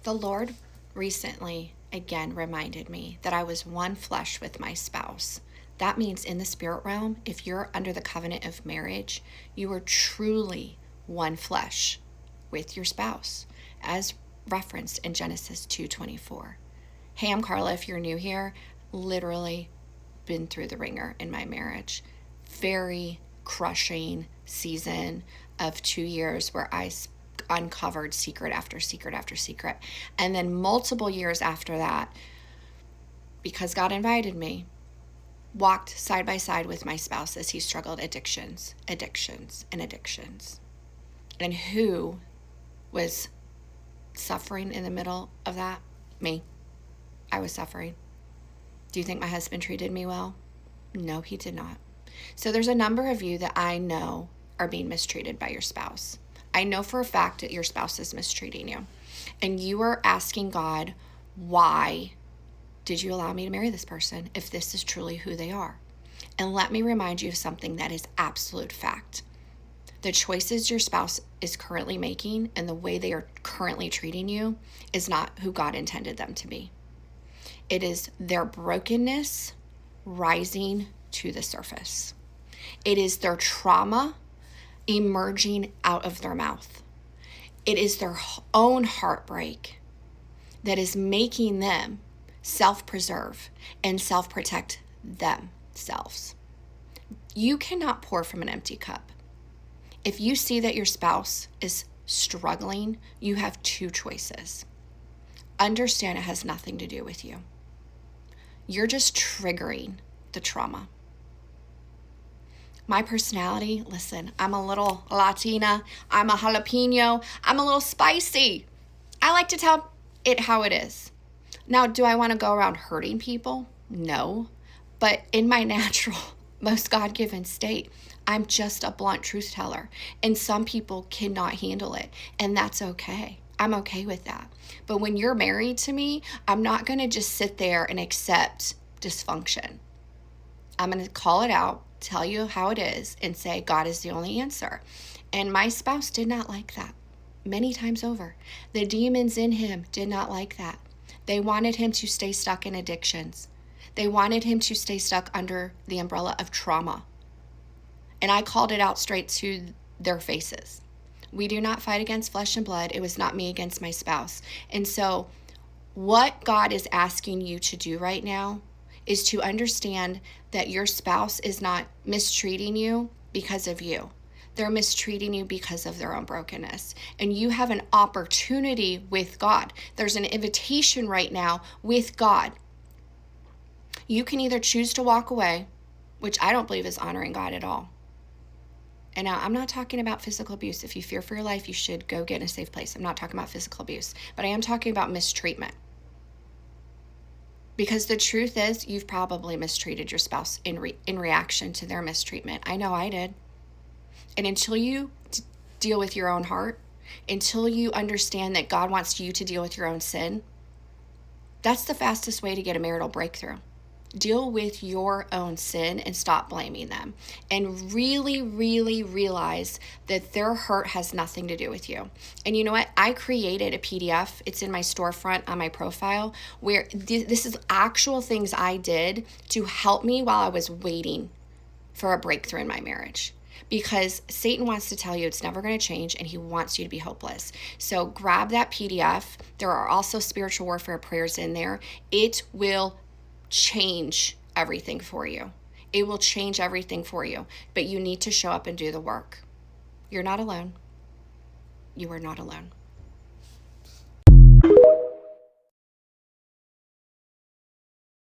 The Lord recently again reminded me that I was one flesh with my spouse. That means in the spirit realm, if you're under the covenant of marriage, you are truly one flesh with your spouse, as referenced in Genesis 2:24. Hey, I'm Carla. If you're new here, literally been through the ringer in my marriage. Very crushing season of 2 years where I uncovered secret after secret after secret. And then multiple years after that, because God invited me, walked side by side with my spouse as he struggled addictions. And who was suffering in the middle of that? Me. I was suffering. Do you think my husband treated me well? No, he did not. So there's a number of you that I know are being mistreated by your spouse. I know for a fact that your spouse is mistreating you. And you are asking God, why did you allow me to marry this person if this is truly who they are? And let me remind you of something that is absolute fact. The choices your spouse is currently making and the way they are currently treating you is not who God intended them to be. It is their brokenness rising to the surface. It is their trauma emerging out of their mouth. It is their own heartbreak that is making them self-preserve and self-protect themselves. You cannot pour from an empty cup. If you see that your spouse is struggling, you have two choices. Understand it has nothing to do with you. You're just triggering the trauma. My personality, listen, I'm a little Latina, I'm a jalapeno, I'm a little spicy. I like to tell it how it is. Now, do I want to go around hurting people? No. But in my natural, most God-given state, I'm just a blunt truth teller. And some people cannot handle it. And that's okay. I'm okay with that. But when you're married to me, I'm not going to just sit there and accept dysfunction. I'm going to call it out, tell you how it is, and say God is the only answer. And my spouse did not like that many times over. The demons in him did not like that. They wanted him to stay stuck in addictions. They wanted him to stay stuck under the umbrella of trauma. And I called it out straight to their faces. We do not fight against flesh and blood. It was not me against my spouse. And so what God is asking you to do right now is to understand that your spouse is not mistreating you because of you. They're mistreating you because of their own brokenness. And you have an opportunity with God. There's an invitation right now with God. You can either choose to walk away, which I don't believe is honoring God at all. And now I'm not talking about physical abuse. If you fear for your life, you should go get in a safe place. I'm not talking about physical abuse, but I am talking about mistreatment. Because the truth is, you've probably mistreated your spouse in reaction to their mistreatment. I know I did. And until you deal with your own heart, until you understand that God wants you to deal with your own sin, that's the fastest way to get a marital breakthrough. Deal with your own sin and stop blaming them. And really, really realize that their hurt has nothing to do with you. And you know what? I created a PDF. It's in my storefront on my profile where this is actual things I did to help me while I was waiting for a breakthrough in my marriage. Because Satan wants to tell you it's never going to change and he wants you to be hopeless. So grab that PDF. There are also spiritual warfare prayers in there. It will change everything for you. It will change everything for you. But you need to show up and do the work. You're not alone. You are not alone.